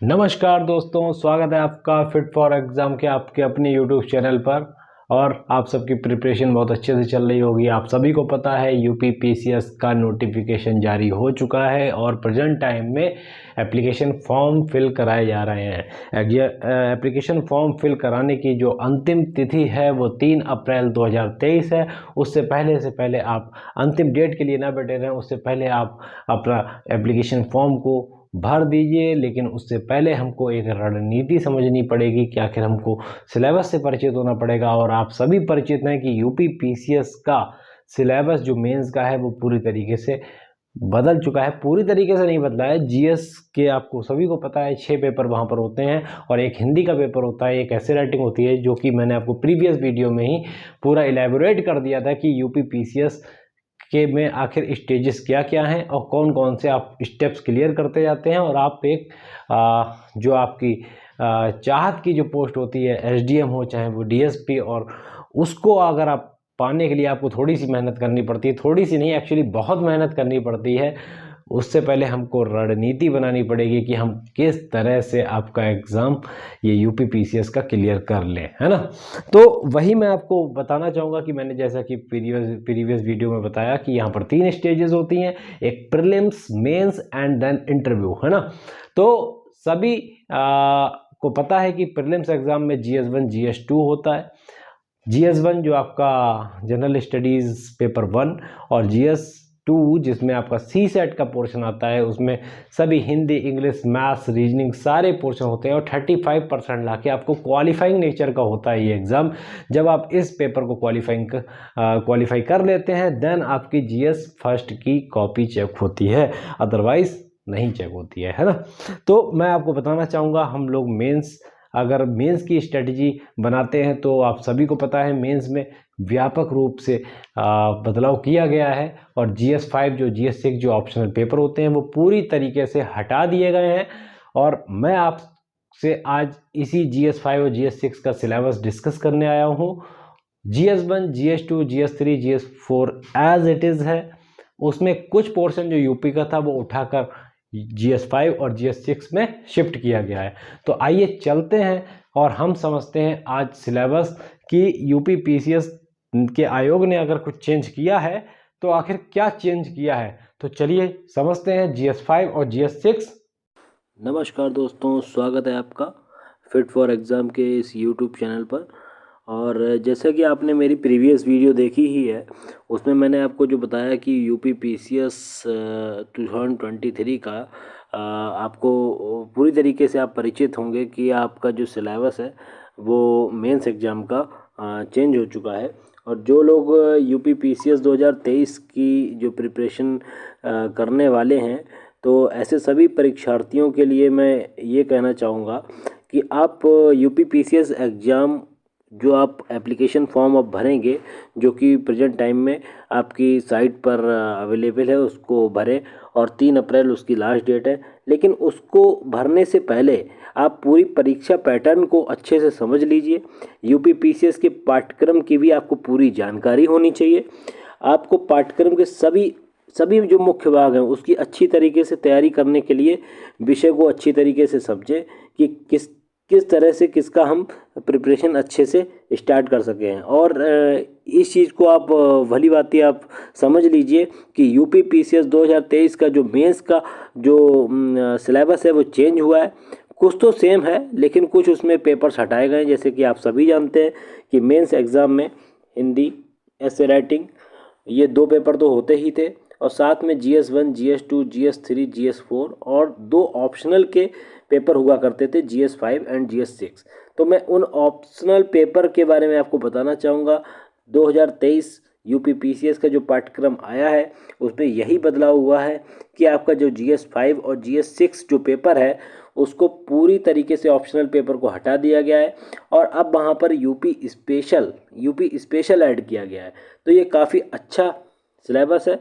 नमस्कार दोस्तों, स्वागत है आपका फिट फॉर एग्ज़ाम के आपके अपने यूट्यूब चैनल पर। और आप सबकी प्रिपरेशन बहुत अच्छे से चल रही होगी। आप सभी को पता है यूपी पीसीएस का नोटिफिकेशन जारी हो चुका है और प्रेजेंट टाइम में एप्लीकेशन फॉर्म फिल कराए जा रहे हैं। एप्लीकेशन फॉर्म फिल कराने की जो अंतिम तिथि है वो 3 अप्रैल 2023 है। उससे पहले आप अंतिम डेट के लिए ना बैठे रहें, उससे पहले आप अपना एप्लीकेशन फॉर्म को भर दीजिए। लेकिन उससे पहले हमको एक रणनीति समझनी पड़ेगी कि आखिर हमको सिलेबस से परिचित होना पड़ेगा। और आप सभी परिचित हैं कि यूपी पीसीएस का सिलेबस जो मेंस का है वो पूरी तरीके से बदल चुका है। पूरी तरीके से नहीं बदला है। जीएस के आपको सभी को पता है 6 पेपर वहाँ पर होते हैं और एक हिंदी का पेपर होता है, एक ऐसे राइटिंग होती है, जो कि मैंने आपको प्रीवियस वीडियो में ही पूरा इलेबोरेट कर दिया था कि यूपी पीसीएस के में आखिर स्टेजेस क्या क्या हैं और कौन कौन से आप स्टेप्स क्लियर करते जाते हैं। और आप एक जो आपकी चाहत की जो पोस्ट होती है, एसडीएम हो चाहे वो डीएसपी, और उसको अगर आप पाने के लिए आपको थोड़ी सी मेहनत करनी पड़ती है। थोड़ी सी नहीं, एक्चुअली बहुत मेहनत करनी पड़ती है। उससे पहले हमको रणनीति बनानी पड़ेगी कि हम किस तरह से आपका एग्ज़ाम ये यूपी पीसीएस का क्लियर कर लें, है ना। तो वही मैं आपको बताना चाहूँगा कि मैंने जैसा कि प्रीवियस वीडियो में बताया कि यहाँ पर 3 स्टेजेस होती हैं, एक prelims, mains and then interview, है ना। तो सभी को पता है कि प्रीलिम्स एग्ज़ाम में GS1 GS2 होता है। GS1 जो आपका जनरल स्टडीज़ पेपर 1 और GS2 जिसमें आपका सी सेट का पोर्शन आता है, उसमें सभी हिंदी, इंग्लिश, मैथ्स, रीजनिंग सारे पोर्शन होते हैं और 35% लाके आपको क्वालिफाइंग नेचर का होता है ये एग्ज़ाम। जब आप इस पेपर को क्वालिफाई कर लेते हैं देन आपकी GS फर्स्ट की कॉपी चेक होती है, अदरवाइज नहीं चेक होती है ना। तो मैं आपको बताना चाहूँगा, हम लोग अगर मेंस की स्ट्रेटजी बनाते हैं तो आप सभी को पता है मेंस में व्यापक रूप से बदलाव किया गया है और GS5 जो GS6 जो ऑप्शनल पेपर होते हैं वो पूरी तरीके से हटा दिए गए हैं। और मैं आपसे आज इसी GS5 और GS6 का सिलेबस डिस्कस करने आया हूँ। GS1 GS2 GS3 GS4 as it is है। उसमें कुछ पोर्शन जो यूपी का था वो उठाकर GS5 और GS6 में शिफ्ट किया गया है। तो आइए चलते हैं और हम समझते हैं आज सिलेबस कि यूपी पीसीएस के आयोग ने अगर कुछ चेंज किया है तो आखिर क्या चेंज किया है। तो चलिए समझते हैं GS5 और GS6। नमस्कार दोस्तों, स्वागत है आपका फिट फॉर एग्ज़ाम के इस यूट्यूब चैनल पर। और जैसा कि आपने मेरी प्रीवियस वीडियो देखी ही है, उसमें मैंने आपको जो बताया कि यूपी पीसीएस 2023 का आपको पूरी तरीके से आप परिचित होंगे कि आपका जो सिलेबस है वो मेंस एग्ज़ाम का चेंज हो चुका है। और जो लोग यूपी पीसीएस 2023 की जो प्रिपरेशन करने वाले हैं, तो ऐसे सभी परीक्षार्थियों के लिए मैं ये कहना चाहूँगा कि आप यूपी पीसीएस एग्ज़ाम जो आप एप्लीकेशन फॉर्म आप भरेंगे, जो कि प्रेजेंट टाइम में आपकी साइट पर अवेलेबल है, उसको भरें। और 3 अप्रैल उसकी लास्ट डेट है। लेकिन उसको भरने से पहले आप पूरी परीक्षा पैटर्न को अच्छे से समझ लीजिए। यूपी पीसीएस के पाठ्यक्रम की भी आपको पूरी जानकारी होनी चाहिए। आपको पाठ्यक्रम के सभी सभी जो मुख्य भाग हैं उसकी अच्छी तरीके से तैयारी करने के लिए विषय को अच्छी तरीके से समझें कि किस तरह से किसका हम प्रिपरेशन अच्छे से स्टार्ट कर सकें हैं। और इस चीज़ को आप भली भांति आप समझ लीजिए कि यूपी पीसीएस 2023 का जो मेंस का जो सिलेबस है वो चेंज हुआ है। कुछ तो सेम है लेकिन कुछ उसमें पेपर्स हटाए गए हैं। जैसे कि आप सभी जानते हैं कि मेंस एग्ज़ाम में हिंदी, ऐसे राइटिंग, ये 2 पेपर तो होते ही थे और साथ में GS1 GS2 GS3 GS4 और 2 ऑप्शनल के पेपर हुआ करते थे, GS5 एंड GS6। तो मैं उन ऑप्शनल पेपर के बारे में आपको बताना चाहूँगा। 2023 यूपी पीसीएस का जो पाठ्यक्रम आया है उसमें यही बदलाव हुआ है कि आपका जो GS5 और GS6 जो पेपर है उसको पूरी तरीके से ऑप्शनल पेपर को हटा दिया गया है और अब वहाँ पर यूपी स्पेशल ऐड किया गया है। तो ये काफ़ी अच्छा सिलेबस है।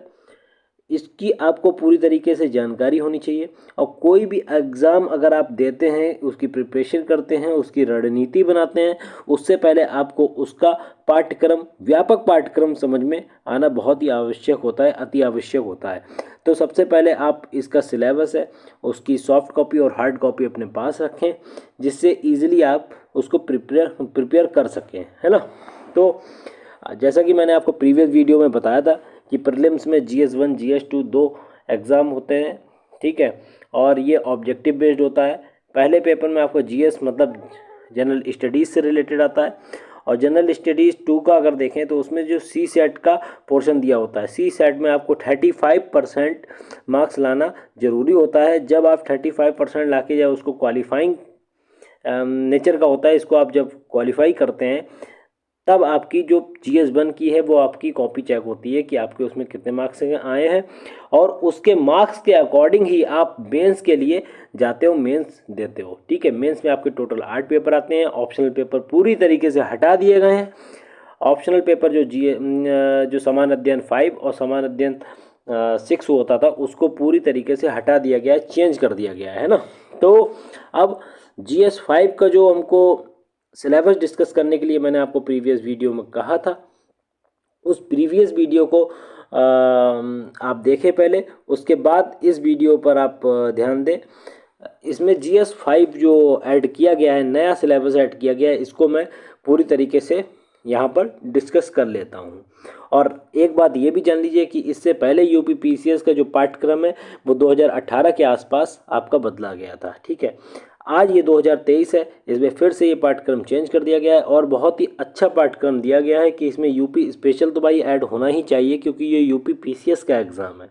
इसकी आपको पूरी तरीके से जानकारी होनी चाहिए। और कोई भी एग्ज़ाम अगर आप देते हैं, उसकी प्रिपरेशन करते हैं, उसकी रणनीति बनाते हैं, उससे पहले आपको उसका पाठ्यक्रम, व्यापक पाठ्यक्रम समझ में आना बहुत ही आवश्यक होता है, अति आवश्यक होता है। तो सबसे पहले आप इसका सिलेबस है उसकी सॉफ्ट कॉपी और हार्ड कॉपी अपने पास रखें, जिससे ईजिली आप उसको प्रिपेयर कर सकें, है ना। तो जैसा कि मैंने आपको प्रीवियस वीडियो में बताया था कि प्रीलिम्स में GS1 GS2 दो एग्ज़ाम होते हैं, ठीक है। और ये ऑब्जेक्टिव बेस्ड होता है। पहले पेपर में आपको GS मतलब जनरल स्टडीज़ से रिलेटेड आता है, और जनरल स्टडीज़ 2 का अगर देखें तो उसमें जो CSET का पोर्शन दिया होता है, CSET में आपको 35% मार्क्स लाना ज़रूरी होता है। जब आप 35% ला के, जब उसको क्वालिफाइंग नेचर का होता है, इसको आप जब क्वालिफाई करते हैं, तब आपकी जो GS1 की है वो आपकी कॉपी चेक होती है कि आपके उसमें कितने मार्क्स आए हैं, और उसके मार्क्स के अकॉर्डिंग ही आप मेंस के लिए जाते हो, मेंस देते हो, ठीक है। मेंस में आपके टोटल 8 पेपर आते हैं। ऑप्शनल पेपर पूरी तरीके से हटा दिए गए हैं। ऑप्शनल पेपर जो समान अध्ययन 5 और समान अध्ययन 6 होता था, उसको पूरी तरीके से हटा दिया गया है, चेंज कर दिया गया है ना। तो अब GS5 का जो हमको सिलेबस डिस्कस करने के लिए मैंने आपको प्रीवियस वीडियो में कहा था, उस प्रीवियस वीडियो को आप देखें पहले, उसके बाद इस वीडियो पर आप ध्यान दें। इसमें GS5 जो ऐड किया गया है, नया सिलेबस ऐड किया गया है, इसको मैं पूरी तरीके से यहाँ पर डिस्कस कर लेता हूँ। और एक बात ये भी जान लीजिए कि इससे पहले UP PCS का जो पाठ्यक्रम है वो 2018 के आसपास आपका बदला गया था, ठीक है। आज ये 2023 है, इसमें फिर से ये पाठ्यक्रम चेंज कर दिया गया है, और बहुत ही अच्छा पाठ्यक्रम दिया गया है कि इसमें UP स्पेशल तो भाई ऐड होना ही चाहिए, क्योंकि ये UP PCS का एग्ज़ाम है।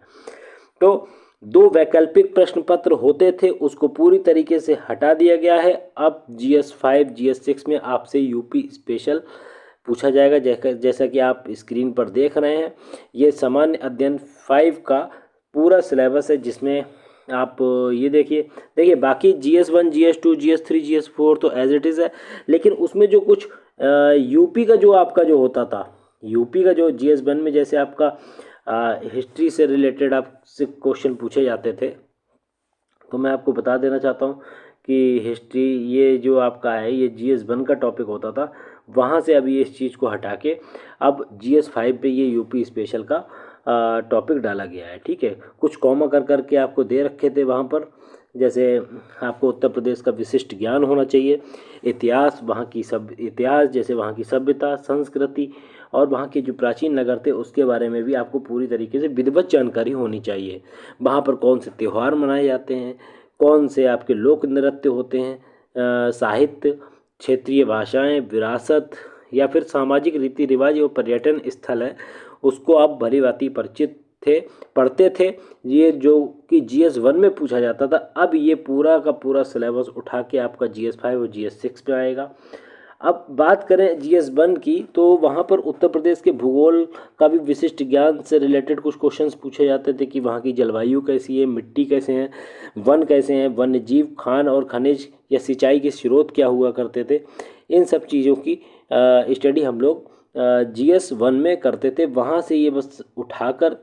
तो 2 वैकल्पिक प्रश्न पत्र होते थे, उसको पूरी तरीके से हटा दिया गया है। अब GS5 GS6 में आपसे UP स्पेशल पूछा जाएगा, जैसा कि आप स्क्रीन पर देख रहे हैं। ये सामान्य अध्ययन 5 का पूरा सिलेबस है, जिसमें आप ये देखिए बाकी GS1 GS2 GS3 GS4 तो एज इट इज़ है, लेकिन उसमें जो कुछ UP का जो आपका जो होता था, UP का जो GS1 में जैसे आपका हिस्ट्री से रिलेटेड आपसे क्वेश्चन पूछे जाते थे, तो मैं आपको बता देना चाहता हूँ कि हिस्ट्री ये जो आपका है, ये GS1 का टॉपिक होता था, वहाँ से अभी इस चीज़ को हटा के अब GS5 पे ये UP स्पेशल का टॉपिक डाला गया है, ठीक है। कुछ कॉमा कर करके आपको दे रखे थे वहाँ पर, जैसे आपको उत्तर प्रदेश का विशिष्ट ज्ञान होना चाहिए, इतिहास, वहाँ की इतिहास, जैसे वहाँ की सभ्यता, संस्कृति, और वहाँ के जो प्राचीन नगर थे उसके बारे में भी आपको पूरी तरीके से विधिवत जानकारी होनी चाहिए। वहाँ पर कौन से त्यौहार मनाए जाते हैं, कौन से आपके लोक नृत्य होते हैं, साहित्य, क्षेत्रीय भाषाएं, विरासत, या फिर सामाजिक रीति रिवाज और पर्यटन स्थल है, उसको आप भली भांति परिचित थे, पढ़ते थे। ये जो कि GS1 में पूछा जाता था, अब ये पूरा का पूरा सिलेबस उठा के आपका GS5 और GS6 में आएगा। अब बात करें GS1 की, तो वहाँ पर उत्तर प्रदेश के भूगोल का भी विशिष्ट ज्ञान से रिलेटेड कुछ क्वेश्चंस पूछे जाते थे कि वहाँ की जलवायु कैसी है, मिट्टी कैसे हैं, वन कैसे हैं, वन्य जीव, खान और खनिज या सिंचाई के स्रोत क्या हुआ करते थे। इन सब चीज़ों की स्टडी हम लोग GS1 में करते थे। वहाँ से ये बस उठाकर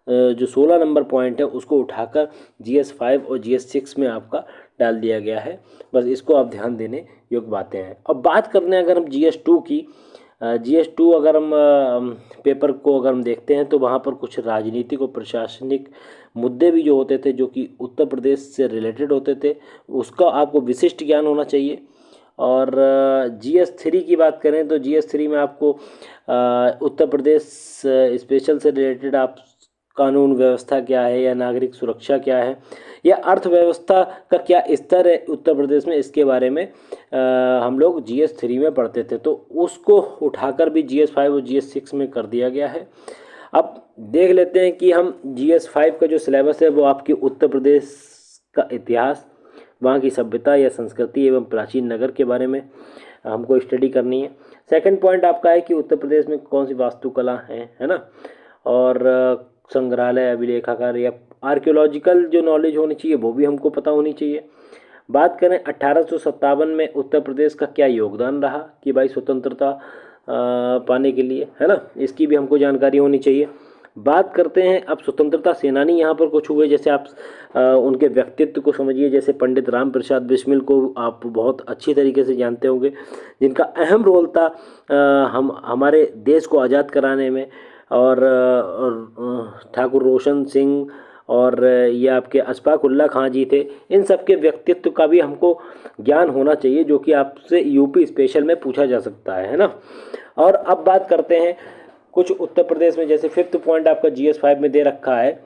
जो 16 नंबर पॉइंट है उसको उठाकर GS5 और GS6 में आपका डाल दिया गया है। बस इसको आप ध्यान देने योग्य बातें हैं। अब बात करने अगर हम GS2 की, GS2 अगर हम पेपर को अगर हम देखते हैं, तो वहाँ पर कुछ राजनीतिक और प्रशासनिक मुद्दे भी जो होते थे, जो कि उत्तर प्रदेश से रिलेटेड होते थे, उसका आपको विशिष्ट ज्ञान होना चाहिए। और GS3 की बात करें तो GS3 में आपको उत्तर प्रदेश स्पेशल से रिलेटेड आप कानून व्यवस्था क्या है, या नागरिक सुरक्षा क्या है, या अर्थव्यवस्था का क्या स्तर है उत्तर प्रदेश में, इसके बारे में हम लोग GS3 में पढ़ते थे। तो उसको उठाकर भी GS5 और GS6 में कर दिया गया है। अब देख लेते हैं कि हम GS5 का जो सिलेबस है वो आपके उत्तर प्रदेश का इतिहास, वहाँ की सभ्यता या संस्कृति एवं प्राचीन नगर के बारे में हमको स्टडी करनी है। सेकंड पॉइंट आपका है कि उत्तर प्रदेश में कौन सी वास्तुकला है ना, और संग्रहालय, अभिलेखागार या आर्कियोलॉजिकल जो नॉलेज होनी चाहिए वो भी हमको पता होनी चाहिए। बात करें 1857 में उत्तर प्रदेश का क्या योगदान रहा कि भाई स्वतंत्रता पाने के लिए, है ना, इसकी भी हमको जानकारी होनी चाहिए। बात करते हैं अब स्वतंत्रता सेनानी यहाँ पर कुछ हुए, जैसे आप उनके व्यक्तित्व को समझिए। जैसे पंडित राम प्रसाद बिस्मिल को आप बहुत अच्छी तरीके से जानते होंगे, जिनका अहम रोल था हम हमारे देश को आज़ाद कराने में। और ठाकुर रोशन सिंह और ये आपके अशफाक उल्ला खां जी थे। इन सब के व्यक्तित्व का भी हमको ज्ञान होना चाहिए, जो कि आपसे यूपी स्पेशल में पूछा जा सकता है ना। और अब बात करते हैं कुछ उत्तर प्रदेश में, जैसे 5th पॉइंट आपका GS 5 में दे रखा है।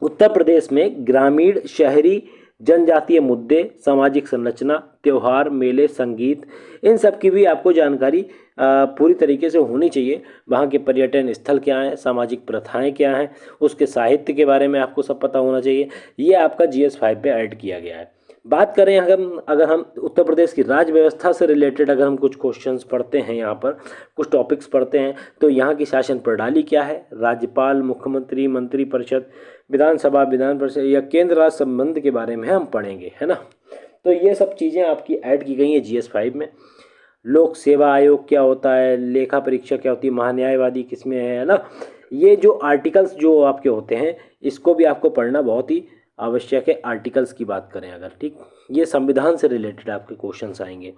उत्तर प्रदेश में ग्रामीण शहरी जनजातीय मुद्दे, सामाजिक संरचना, त्योहार, मेले, संगीत, इन सब की भी आपको जानकारी पूरी तरीके से होनी चाहिए। वहाँ के पर्यटन स्थल क्या हैं, सामाजिक प्रथाएं क्या हैं, उसके साहित्य के बारे में आपको सब पता होना चाहिए। ये आपका GS 5 पे ऐड किया गया है। बात करें अगर हम उत्तर प्रदेश की राज्य व्यवस्था से रिलेटेड अगर हम कुछ क्वेश्चंस पढ़ते हैं, यहाँ पर कुछ टॉपिक्स पढ़ते हैं, तो यहाँ की शासन प्रणाली क्या है, राज्यपाल, मुख्यमंत्री, मंत्रिपरिषद, विधानसभा, विधान परिषद या केंद्र राज्य संबंध के बारे में हम पढ़ेंगे, है ना। तो ये सब चीज़ें आपकी ऐड की गई हैं GS 5 में। लोक सेवा आयोग क्या होता है, लेखा परीक्षा क्या होती है, महान्यायवादी किसमें है ना। ये जो आर्टिकल्स जो आपके होते हैं, इसको भी आपको पढ़ना बहुत ही आवश्यक है। आर्टिकल्स की बात करें अगर, ठीक, ये संविधान से रिलेटेड आपके क्वेश्चंस आएंगे।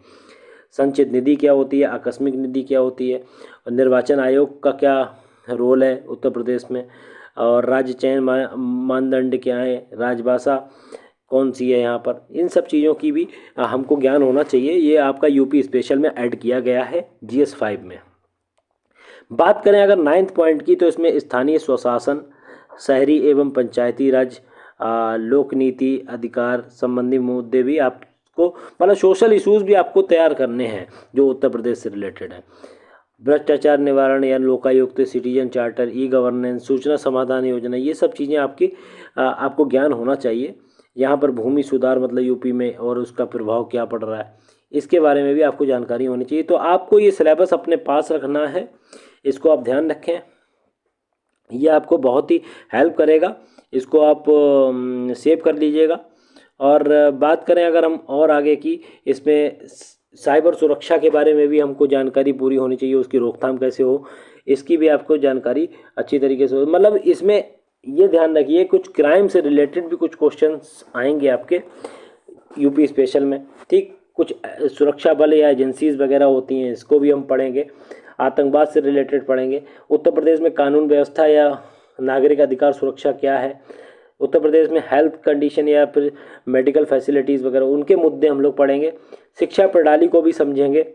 संचित निधि क्या होती है, आकस्मिक निधि क्या होती है, और निर्वाचन आयोग का क्या रोल है उत्तर प्रदेश में, और राज्य चयन मानदंड क्या है, राजभाषा कौन सी है यहाँ पर, इन सब चीज़ों की भी हमको ज्ञान होना चाहिए। ये आपका यूपी स्पेशल में ऐड किया गया है GS 5 में। बात करें अगर 9th पॉइंट की, तो इसमें स्थानीय स्वशासन, शहरी एवं पंचायती राज, लोक नीति, अधिकार संबंधी मुद्दे भी आपको, मतलब सोशल इश्यूज भी आपको तैयार करने हैं जो उत्तर प्रदेश से रिलेटेड है। भ्रष्टाचार निवारण या लोकायुक्त, सिटीजन चार्टर, ई-गवर्नेंस, सूचना समाधान योजना, ये सब चीज़ें आपको ज्ञान होना चाहिए। यहाँ पर भूमि सुधार मतलब यूपी में, और उसका प्रभाव क्या पड़ रहा है, इसके बारे में भी आपको जानकारी होनी चाहिए। तो आपको ये सिलेबस अपने पास रखना है, इसको आप ध्यान रखें, ये आपको बहुत ही हेल्प करेगा। इसको आप सेव कर लीजिएगा। और बात करें अगर हम और आगे की, इसमें साइबर सुरक्षा के बारे में भी हमको जानकारी पूरी होनी चाहिए, उसकी रोकथाम कैसे हो, इसकी भी आपको जानकारी अच्छी तरीके से हो। मतलब इसमें ये ध्यान रखिए, कुछ क्राइम से रिलेटेड भी कुछ क्वेश्चंस आएंगे आपके यूपी स्पेशल में, ठीक। कुछ सुरक्षा बल या एजेंसीज वगैरह होती हैं, इसको भी हम पढ़ेंगे। आतंकवाद से रिलेटेड पढ़ेंगे। उत्तर प्रदेश में कानून व्यवस्था या नागरिक अधिकार सुरक्षा क्या है, उत्तर प्रदेश में हेल्थ कंडीशन या फिर मेडिकल फैसिलिटीज़ वगैरह, उनके मुद्दे हम लोग पढ़ेंगे। शिक्षा प्रणाली को भी समझेंगे।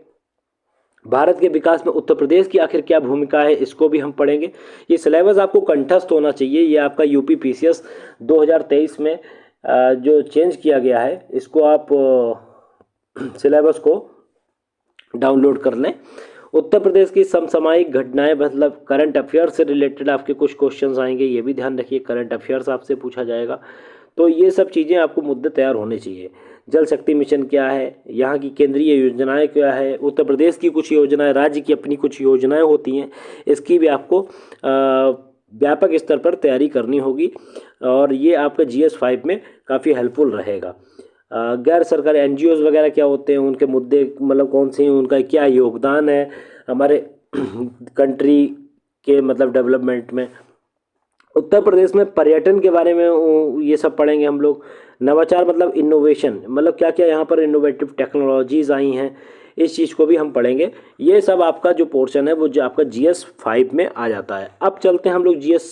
भारत के विकास में उत्तर प्रदेश की आखिर क्या भूमिका है, इसको भी हम पढ़ेंगे। ये सिलेबस आपको कंठस्थ होना चाहिए। ये आपका यूपी PCS 2023 में जो चेंज किया गया है, इसको आप सिलेबस को डाउनलोड कर लें। उत्तर प्रदेश की समसामयिक घटनाएं, मतलब करंट अफेयर से रिलेटेड आपके कुछ क्वेश्चंस आएंगे, ये भी ध्यान रखिए। करंट अफेयर्स आपसे पूछा जाएगा, तो ये सब चीज़ें आपको मुद्दे तैयार होने चाहिए। जल शक्ति मिशन क्या है, यहाँ की केंद्रीय योजनाएं क्या है, उत्तर प्रदेश की कुछ योजनाएं, राज्य की अपनी कुछ योजनाएं होती हैं, इसकी भी आपको व्यापक स्तर पर तैयारी करनी होगी। और ये आपका GS 5 में काफ़ी हेल्पफुल रहेगा। गैर सरकारी NGOs वगैरह क्या होते हैं, उनके मुद्दे मतलब कौन से हैं, उनका क्या योगदान है हमारे कंट्री के मतलब डेवलपमेंट में। उत्तर प्रदेश में पर्यटन के बारे में ये सब पढ़ेंगे हम लोग। नवाचार मतलब इनोवेशन, मतलब क्या क्या यहाँ पर इनोवेटिव टेक्नोलॉजीज आई हैं, इस चीज़ को भी हम पढ़ेंगे। ये सब आपका जो पोर्शन है वो जो आपका GS 5 में आ जाता है। अब चलते हैं हम लोग GS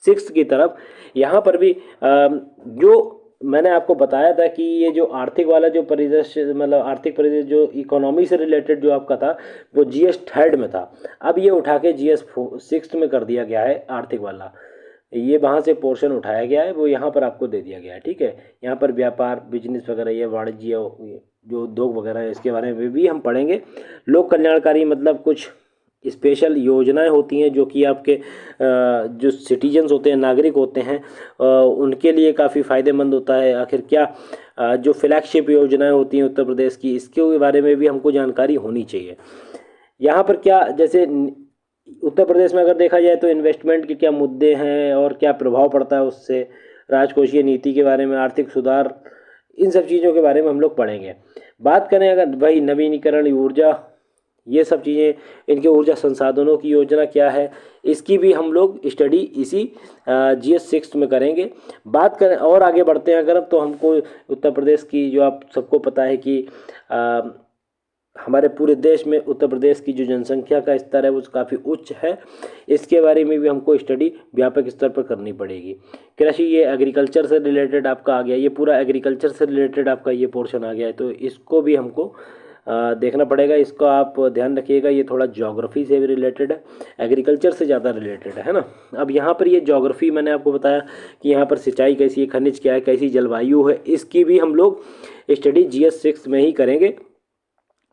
6 की तरफ। यहाँ पर भी जो मैंने आपको बताया था कि ये जो आर्थिक वाला जो परिदृश्य, मतलब आर्थिक परिदृश्य जो इकोनॉमी से रिलेटेड जो आपका था, वो GS 3 में था। अब ये उठा के GS 6 में कर दिया गया है। आर्थिक वाला ये वहाँ से पोर्शन उठाया गया है, वो यहाँ पर आपको दे दिया गया है, ठीक है। यहाँ पर व्यापार, बिजनेस वगैरह, ये वाणिज्य जो उद्योग वगैरह है, इसके बारे में भी हम पढ़ेंगे। लोक कल्याणकारी मतलब कुछ स्पेशल योजनाएं होती हैं जो कि आपके जो सिटीजन्स होते हैं, नागरिक होते हैं, उनके लिए काफ़ी फ़ायदेमंद होता है। आखिर क्या जो फ्लैगशिप योजनाएं होती हैं उत्तर प्रदेश की, इसके बारे में भी हमको जानकारी होनी चाहिए। यहाँ पर क्या, जैसे उत्तर प्रदेश में अगर देखा जाए तो इन्वेस्टमेंट के क्या मुद्दे हैं और क्या प्रभाव पड़ता है उससे, राजकोषीय नीति के बारे में, आर्थिक सुधार, इन सब चीज़ों के बारे में हम लोग पढ़ेंगे। बात करें अगर भाई नवीनीकरण ऊर्जा ये सब चीज़ें, इनके ऊर्जा संसाधनों की योजना क्या है, इसकी भी हम लोग स्टडी इसी GS 6 में करेंगे। बात करें और आगे बढ़ते हैं अगर, तो हमको उत्तर प्रदेश की, जो आप सबको पता है कि हमारे पूरे देश में उत्तर प्रदेश की जो जनसंख्या का स्तर है वो काफ़ी उच्च है। इसके बारे में भी हमको स्टडी व्यापक स्तर पर करनी पड़ेगी। कृषि, ये एग्रीकल्चर से रिलेटेड आपका आ गया, ये पूरा एग्रीकल्चर से रिलेटेड आपका ये पोर्शन आ गया है, तो इसको भी हमको देखना पड़ेगा। इसको आप ध्यान रखिएगा, ये थोड़ा ज्योग्राफी से भी रिलेटेड है, एग्रीकल्चर से ज़्यादा रिलेटेड है ना। अब यहाँ पर ये ज्योग्राफी मैंने आपको बताया कि यहाँ पर सिंचाई कैसी है, खनिज क्या है, कैसी जलवायु है, इसकी भी हम लोग स्टडी GS 6 में ही करेंगे।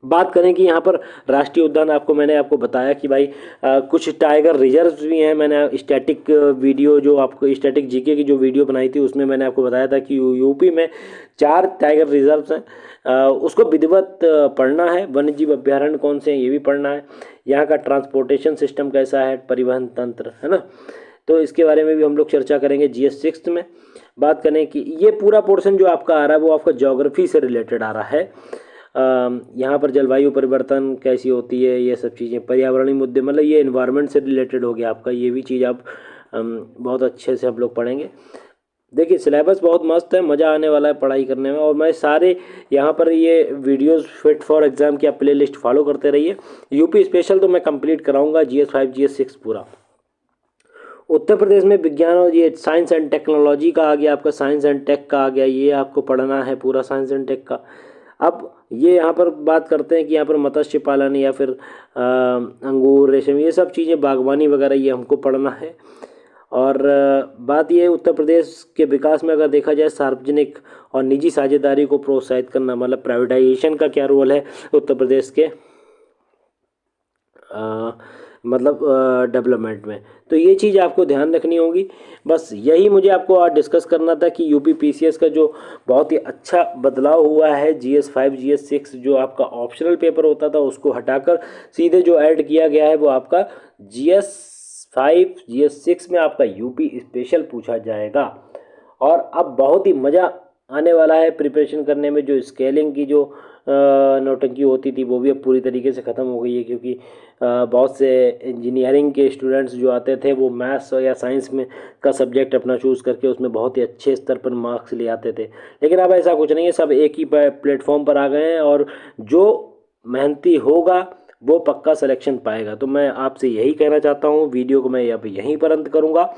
बात करें कि यहाँ पर राष्ट्रीय उद्यान, मैंने आपको बताया कि भाई कुछ टाइगर रिजर्व्स भी हैं। मैंने स्टैटिक वीडियो, जो आपको स्टैटिक जीके की जो वीडियो बनाई थी, उसमें मैंने आपको बताया था कि यूपी में 4 टाइगर रिजर्व्स हैं। उसको विधिवत पढ़ना है। वन्य जीव अभ्यारण्य कौन से हैं ये भी पढ़ना है। यहाँ का ट्रांसपोर्टेशन सिस्टम कैसा है, परिवहन तंत्र, है ना, तो इसके बारे में भी हम लोग चर्चा करेंगे GS 6 में। बात करें कि ये पूरा पोर्शन जो आपका आ रहा है वो आपका ज्योग्राफी से रिलेटेड आ रहा है। यहाँ पर जलवायु परिवर्तन कैसी होती है, ये सब चीज़ें, पर्यावरणीय मुद्दे, मतलब ये एनवायरनमेंट से रिलेटेड हो गया आपका। ये भी चीज़ आप बहुत अच्छे से हम लोग पढ़ेंगे। देखिए सिलेबस बहुत मस्त है, मज़ा आने वाला है पढ़ाई करने में। और मैं सारे यहाँ पर ये वीडियोस फिट फॉर एग्ज़ाम की आप प्ले लिस्ट फॉलो करते रहिए। यूपी स्पेशल तो मैं कंप्लीट कराऊंगा, GS 5 GS 6 पूरा। उत्तर प्रदेश में विज्ञान और ये साइंस एंड टेक्नोलॉजी का आ गया आपका, साइंस एंड टेक का आ गया, ये आपको पढ़ना है पूरा साइंस एंड टेक का। अब ये यहाँ पर बात करते हैं कि यहाँ पर मत्स्य पालन या फिर अंगूर, रेशम, ये सब चीज़ें, बागवानी वगैरह, ये हमको पढ़ना है। और बात ये है, उत्तर प्रदेश के विकास में अगर देखा जाए, सार्वजनिक और निजी साझेदारी को प्रोत्साहित करना, मतलब प्राइवेटाइजेशन का क्या रोल है उत्तर प्रदेश के मतलब डेवलपमेंट में, तो ये चीज़ आपको ध्यान रखनी होगी। बस यही मुझे आपको आज डिस्कस करना था कि यूपी PCS का जो बहुत ही अच्छा बदलाव हुआ है, GS 5 GS 6 जो आपका ऑप्शनल पेपर होता था उसको हटाकर सीधे जो ऐड किया गया है वो आपका GS 5 GS 6 में आपका यूपी स्पेशल पूछा जाएगा। और अब बहुत ही मज़ा आने वाला है प्रिपरेशन करने में। जो स्केलिंग की जो नौटंकी होती थी वो भी अब पूरी तरीके से ख़त्म हो गई है, क्योंकि बहुत से इंजीनियरिंग के स्टूडेंट्स जो आते थे वो मैथ्स या साइंस में का सब्जेक्ट अपना चूज़ करके उसमें बहुत ही अच्छे स्तर पर मार्क्स ले आते थे। लेकिन अब ऐसा कुछ नहीं है, सब एक ही प्लेटफॉर्म पर आ गए हैं और जो मेहनती होगा वो पक्का सिलेक्शन पाएगा। तो मैं आपसे यही कहना चाहता हूँ। वीडियो को मैं अब यहीं पर अंत करूँगा।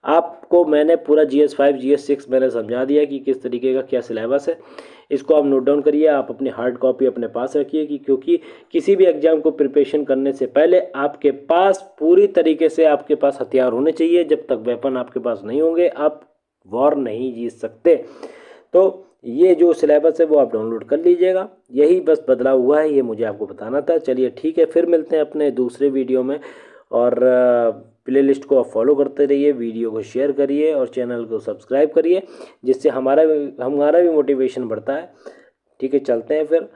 आपको मैंने पूरा GS 5 GS 6 मैंने समझा दिया कि किस तरीके का क्या सिलेबस है। इसको आप नोट डाउन करिए, आप अपनी हार्ड कॉपी अपने पास रखिए कि क्योंकि किसी भी एग्ज़ाम को प्रिपरेशन करने से पहले आपके पास पूरी तरीके से आपके पास हथियार होने चाहिए। जब तक वेपन आपके पास नहीं होंगे आप वॉर नहीं जीत सकते। तो ये जो सिलेबस है वो आप डाउनलोड कर लीजिएगा। यही बस बदलाव हुआ है, ये मुझे आपको बताना था। चलिए ठीक है, फिर मिलते हैं अपने दूसरे वीडियो में। और प्लेलिस्ट को आप फॉलो करते रहिए, वीडियो को शेयर करिए और चैनल को सब्सक्राइब करिए, जिससे हमारा भी मोटिवेशन बढ़ता है। ठीक है, चलते हैं फिर।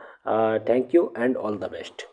Thank you and all the best.